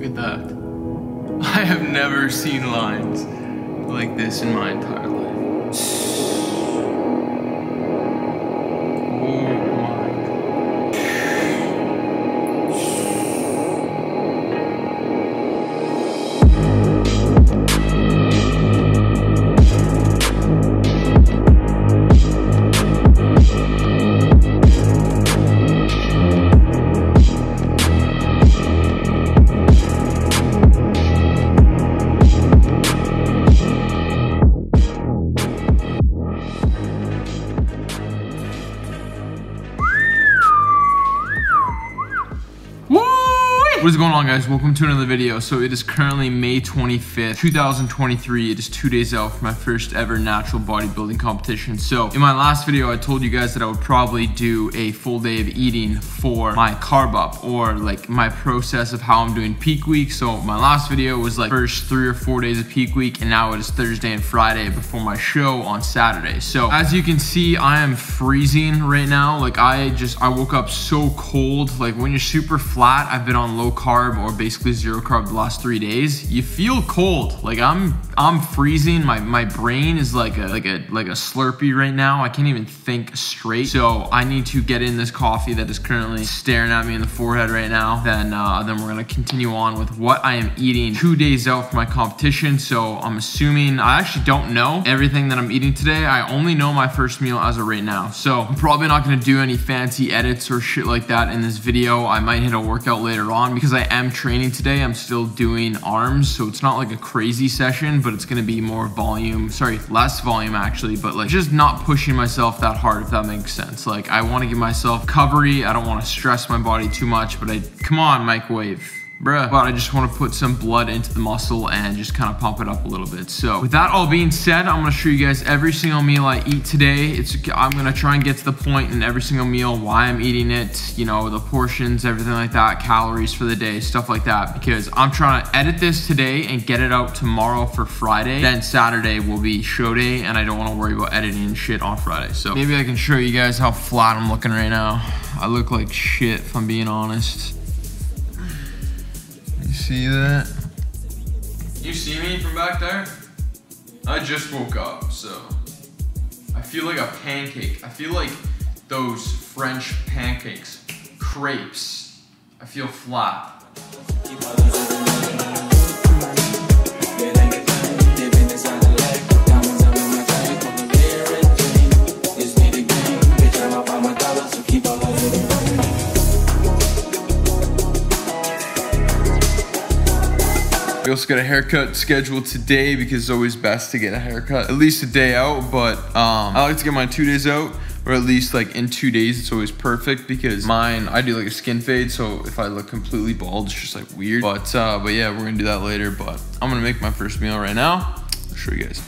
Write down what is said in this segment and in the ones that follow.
at that. I have never seen lines like this in my entire life. What is going on, guys? Welcome to another video. So it is currently May 25th, 2023. It is 2 days out from my first ever natural bodybuilding competition. So in my last video, I told you guys that I would probably do a full day of eating for my carb up, or like my process of how I'm doing peak week. So my last video was like first 3 or 4 days of peak week, and now it is Thursday and Friday before my show on Saturday. So as you can see, I am freezing right now. Like I woke up so cold. Like when you're super flat, I've been on low carb or basically zero carb the last 3 days, you feel cold. Like I'm freezing. My brain is like a Slurpee right now. I can't even think straight. So I need to get in this coffee that is currently staring at me in the forehead right now. Then we're gonna continue on with what I am eating 2 days out for my competition. So I'm assuming, I actually don't know everything that I'm eating today. I only know my first meal as of right now. So I'm probably not gonna do any fancy edits or shit like that in this video. I might hit a workout later on because I am training today. I'm still doing arms, so it's not like a crazy session, but it's gonna be more volume, less volume actually, but like just not pushing myself that hard, if that makes sense. Like I wanna give myself recovery. I don't wanna stress my body too much, but come on, microwave. Bruh. But I just want to put some blood into the muscle and just kind of pump it up a little bit. So with that all being said, I'm going to show you guys every single meal I eat today. I'm going to try and get to the point in every single meal, why I'm eating it, you know, the portions, everything like that, calories for the day, stuff like that, because I'm trying to edit this today and get it out tomorrow for Friday. Then Saturday will be show day, and I don't want to worry about editing shit on Friday. So maybe I can show you guys how flat I'm looking right now. I look like shit, if I'm being honest. See that? You see me from back there? I just woke up, so I feel like a pancake. I feel like those French pancakes, crepes. I feel flat. We also got a haircut scheduled today because it's always best to get a haircut at least a day out, but I like to get mine 2 days out, or at least like in 2 days. It's always perfect because mine, I do like a skin fade, so if I look completely bald, it's just like weird. But yeah, we're gonna do that later. But I'm gonna make my first meal right now. I'll show you guys.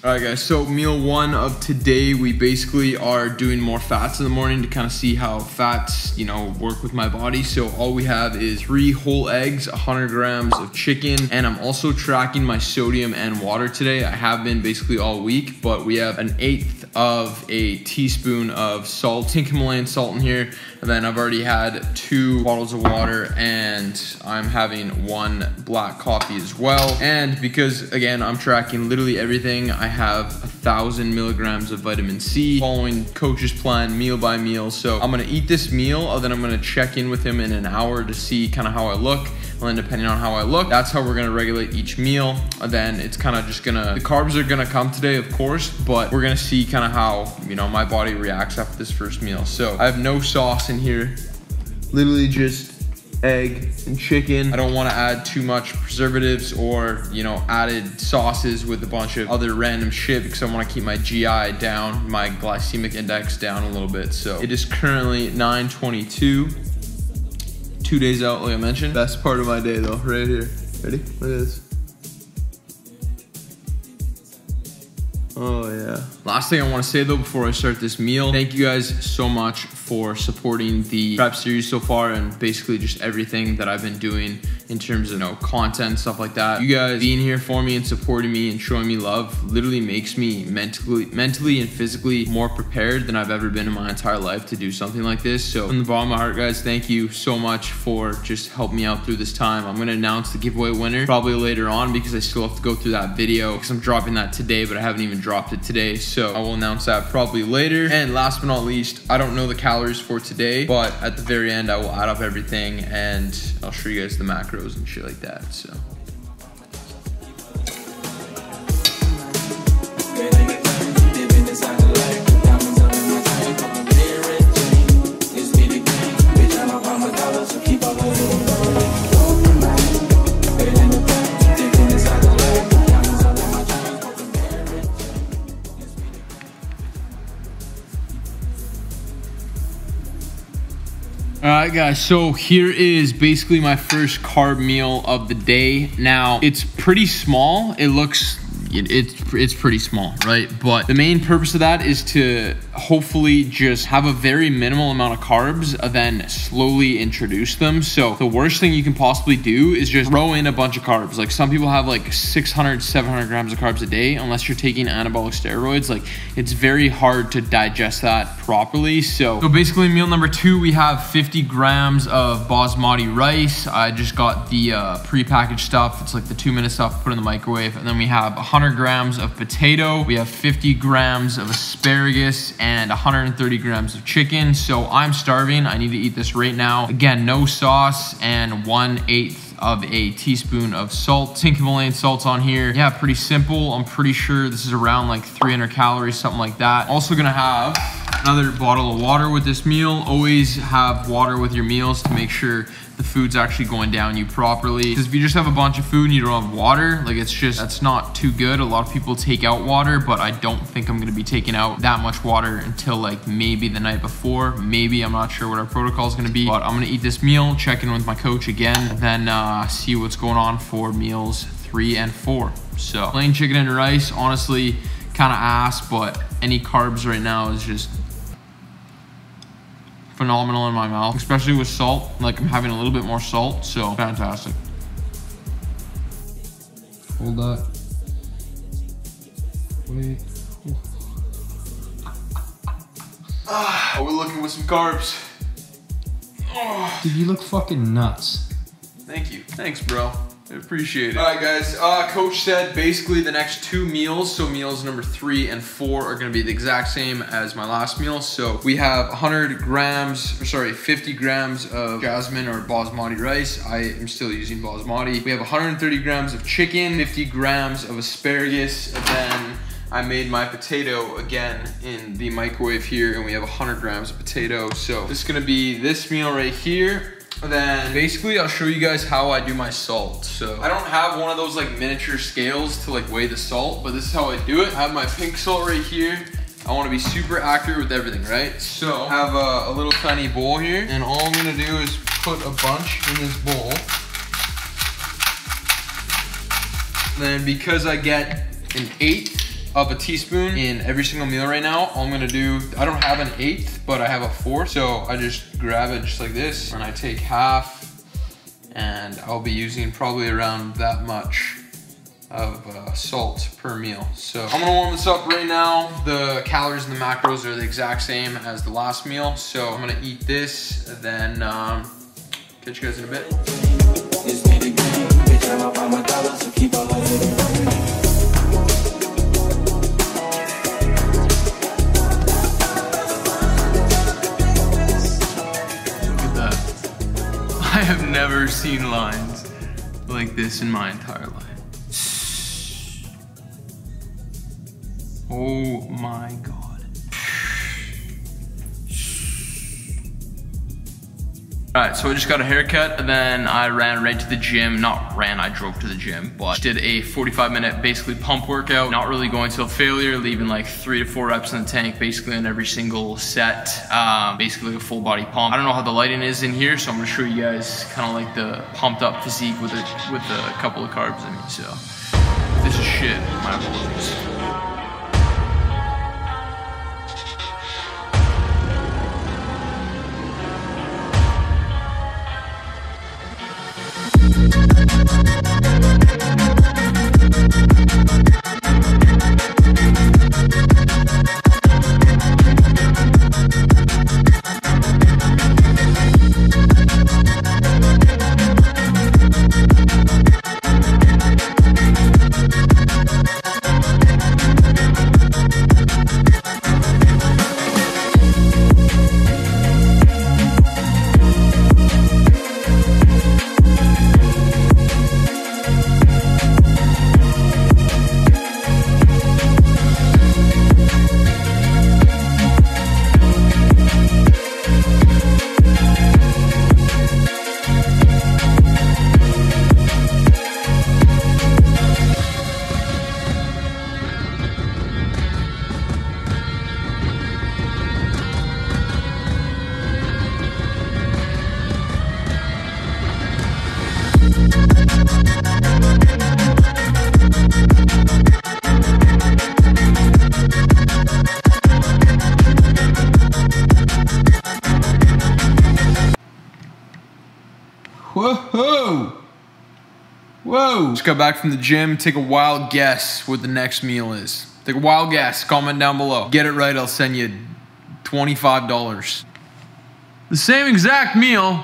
Alright guys, so meal one of today, we basically are doing more fats in the morning to kind of see how fats, you know, work with my body. So all we have is 3 whole eggs, 100 grams of chicken, and I'm also tracking my sodium and water today. I have been basically all week, but we have 1/8 of a teaspoon of salt, pink Himalayan salt in here. And then I've already had 2 bottles of water, and I'm having 1 black coffee as well. And because again, I'm tracking literally everything, I have 1,000 milligrams of vitamin C, following coach's plan meal by meal. So I'm gonna eat this meal, and then I'm gonna check in with him in an hour to see kind of how I look. And then depending on how I look, that's how we're gonna regulate each meal. And then it's kind of just gonna, the carbs are gonna come today, of course, but we're gonna see kind of how, you know, my body reacts after this first meal. So I have no sauce in here, literally just egg and chicken. I don't want to add too much preservatives or, you know, added sauces with a bunch of other random shit, because I want to keep my GI down, my glycemic index down a little bit. So it is currently 9:22. 2 days out, like I mentioned. Best part of my day though, right here. Ready? Look at this. Oh yeah. Last thing I want to say though before I start this meal, thank you guys so much for supporting the prep series so far and basically just everything that I've been doing in terms of, you know, content, stuff like that. You guys being here for me and supporting me and showing me love literally makes me mentally and physically more prepared than I've ever been in my entire life to do something like this. So from the bottom of my heart, guys, thank you so much for just helping me out through this time. I'm gonna announce the giveaway winner probably later on because I still have to go through that video because I'm dropping that today, but I haven't even dropped it today. So I will announce that probably later. And last but not least, I don't know the calories for today, but at the very end, I will add up everything and I'll show you guys the macros and shit like that. So alright guys, so here is basically my first carb meal of the day. Now, it's pretty small. It looks, it's pretty small, right? But the main purpose of that is to hopefully just have a very minimal amount of carbs and then slowly introduce them. So the worst thing you can possibly do is just throw in a bunch of carbs. Like some people have like 600, 700 grams of carbs a day, unless you're taking anabolic steroids. Like it's very hard to digest that properly. So basically meal number 2, we have 50 grams of basmati rice. I just got the pre-packaged stuff. It's like the 2-minute stuff, put in the microwave. And then we have 100 grams of potato. We have 50 grams of asparagus and 130 grams of chicken. So I'm starving. I need to eat this right now. Again, no sauce and 1/8 of a teaspoon of salt. Pink Himalayan salt's on here. Yeah, pretty simple. I'm pretty sure this is around like 300 calories, something like that. Also gonna have another bottle of water with this meal. Always have water with your meals to make sure the food's actually going down you properly. Because if you just have a bunch of food and you don't have water, like it's just, that's not too good. A lot of people take out water, but I don't think I'm gonna be taking out that much water until like maybe the night before. Maybe, I'm not sure what our protocol is gonna be, but I'm gonna eat this meal, check in with my coach again, and then see what's going on for meals 3 and 4. So plain chicken and rice, honestly, kind of ass, but any carbs right now is just phenomenal in my mouth, especially with salt. Like I'm having a little bit more salt, so fantastic. Hold that. Wait. Are we looking with some carbs? Oh. Dude, you look fucking nuts. Thank you. Thanks, bro. I appreciate it. All right, guys. Coach said basically the next 2 meals, so meals number 3 and 4 are gonna be the exact same as my last meal. So we have 50 grams of jasmine or basmati rice. I am still using basmati. We have 130 grams of chicken, 50 grams of asparagus, and then I made my potato again in the microwave here, and we have 100 grams of potato. So this is gonna be this meal right here. Then basically I'll show you guys how I do my salt. So I don't have one of those like miniature scales to like weigh the salt, but this is how I do it. I have my pink salt right here. I want to be super accurate with everything, right? So I have a little tiny bowl here, and all I'm gonna do is put a bunch in this bowl. Then because I get 1/8 of a teaspoon in every single meal right now, all I'm gonna do, I don't have 1/8, but I have a 4th. So I just grab it just like this, and I take half, and I'll be using probably around that much of salt per meal. So I'm gonna warm this up right now. The calories and the macros are the exact same as the last meal. So I'm gonna eat this, and then catch you guys in a bit. I have never seen lines like this in my entire life. Oh my God. Alright, so I just got a haircut, and then I ran right to the gym. Not ran, I drove to the gym, but did a 45-minute basically pump workout. Not really going till failure, leaving like 3 to 4 reps in the tank, basically on every single set. Basically like a full body pump. I don't know how the lighting is in here, so I'm gonna show you guys kind of like the pumped up physique with a couple of carbs in me. So if this is shit, my apologies. Whoa! Whoa! Just got back from the gym. Take a wild guess what the next meal is. Take a wild guess. Comment down below. Get it right, I'll send you $25. The same exact meal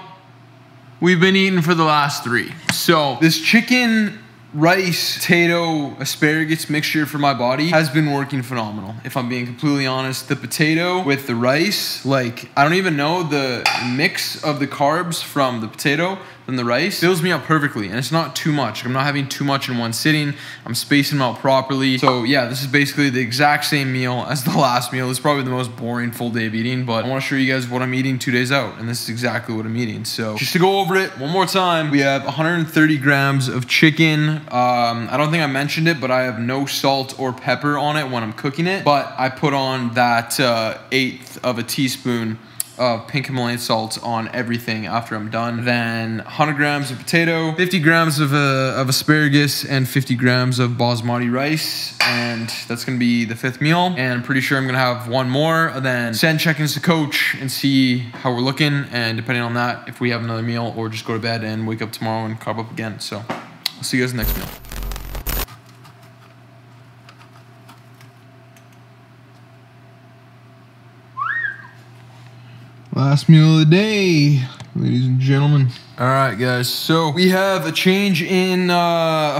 we've been eating for the last 3. So this chicken, rice, potato, asparagus mixture for my body has been working phenomenal. If I'm being completely honest, the potato with the rice, like I don't even know the mix of the carbs from the potato and the rice fills me up perfectly, and it's not too much. I'm not having too much in one sitting. I'm spacing them out properly. So yeah, this is basically the exact same meal as the last meal. It's probably the most boring full day of eating, but I want to show you guys what I'm eating 2 days out, and this is exactly what I'm eating. So just to go over it one more time, we have 130 grams of chicken. I don't think I mentioned it, but I have no salt or pepper on it when I'm cooking it, but I put on that 1/8 of a teaspoon of pink Himalayan salt on everything after I'm done. Then 100 grams of potato, 50 grams of asparagus, and 50 grams of basmati rice. And that's gonna be the 5th meal. And I'm pretty sure I'm gonna have one more, then send check-ins to coach and see how we're looking. And depending on that, if we have another meal or just go to bed and wake up tomorrow and carb up again. So I'll see you guys next meal. Last meal of the day, ladies and gentlemen. All right, guys, so we have a change in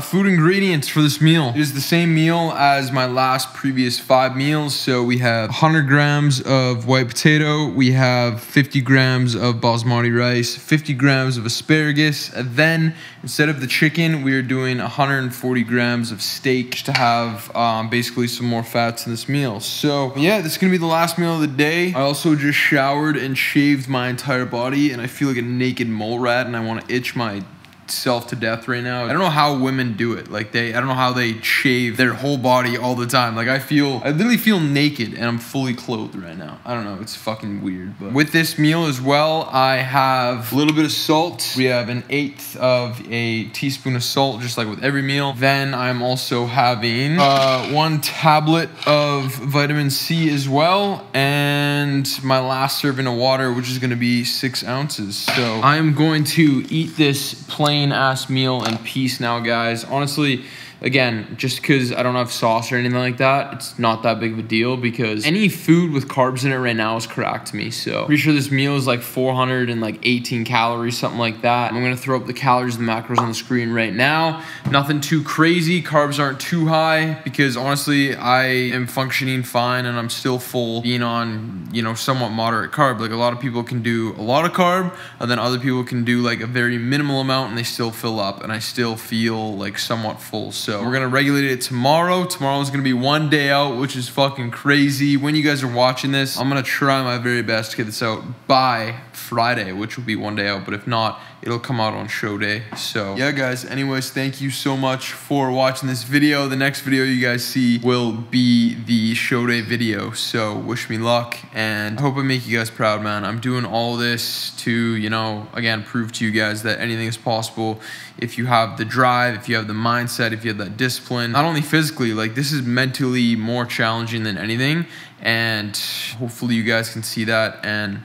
food ingredients for this meal. It is the same meal as my last previous 5 meals. So we have 100 grams of white potato, we have 50 grams of basmati rice, 50 grams of asparagus, and then instead of the chicken, we are doing 140 grams of steak just to have basically some more fats in this meal. So yeah, this is gonna be the last meal of the day. I also just showered and shaved my entire body, and I feel like a naked mole rat, and I want to itch myself to death right now. I don't know how women do it. Like I don't know how they shave their whole body all the time. Like I literally feel naked and I'm fully clothed right now. I don't know, it's fucking weird. But with this meal as well, I have a little bit of salt. We have 1/8 of a teaspoon of salt, just like with every meal. Then I'm also having 1 tablet of vitamin C as well, and my last serving of water, which is gonna be 6 ounces. So I'm going to eat this plain ass meal in peace now, guys. Honestly, again, just because I don't have sauce or anything like that, it's not that big of a deal, because any food with carbs in it right now is cracked to me. So pretty sure this meal is like 418 calories, something like that. I'm gonna throw up the calories and macros on the screen right now. Nothing too crazy. Carbs aren't too high, because honestly, I am functioning fine and I'm still full, being on, you know, somewhat moderate carb. Like a lot of people can do a lot of carb, and then other people can do like a very minimal amount and they still fill up, and I still feel like somewhat full. So So we're gonna regulate it tomorrow. Tomorrow's gonna be 1 day out, which is fucking crazy. When you guys are watching this, I'm gonna try my very best to get this out by Friday, which will be 1 day out, but if not, it'll come out on show day. So yeah, guys, anyways, thank you so much for watching this video. The next video you guys see will be the show day video, so wish me luck, and I hope I make you guys proud, man. I'm doing all this to, you know, again, prove to you guys that anything is possible if you have the drive, if you have the mindset, if you have that discipline. Not only physically, like, this is mentally more challenging than anything, and hopefully you guys can see that, and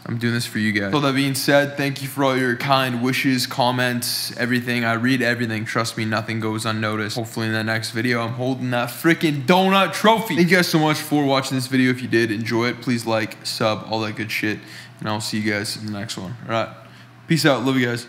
I'm doing this for you guys. So that being said, thank you for all your kind wishes, comments, everything. I read everything. Trust me, nothing goes unnoticed. Hopefully in the next video, I'm holding that freaking donut trophy. Thank you guys so much for watching this video. If you did enjoy it, please like, sub, all that good shit. And I'll see you guys in the next one. All right. Peace out. Love you guys.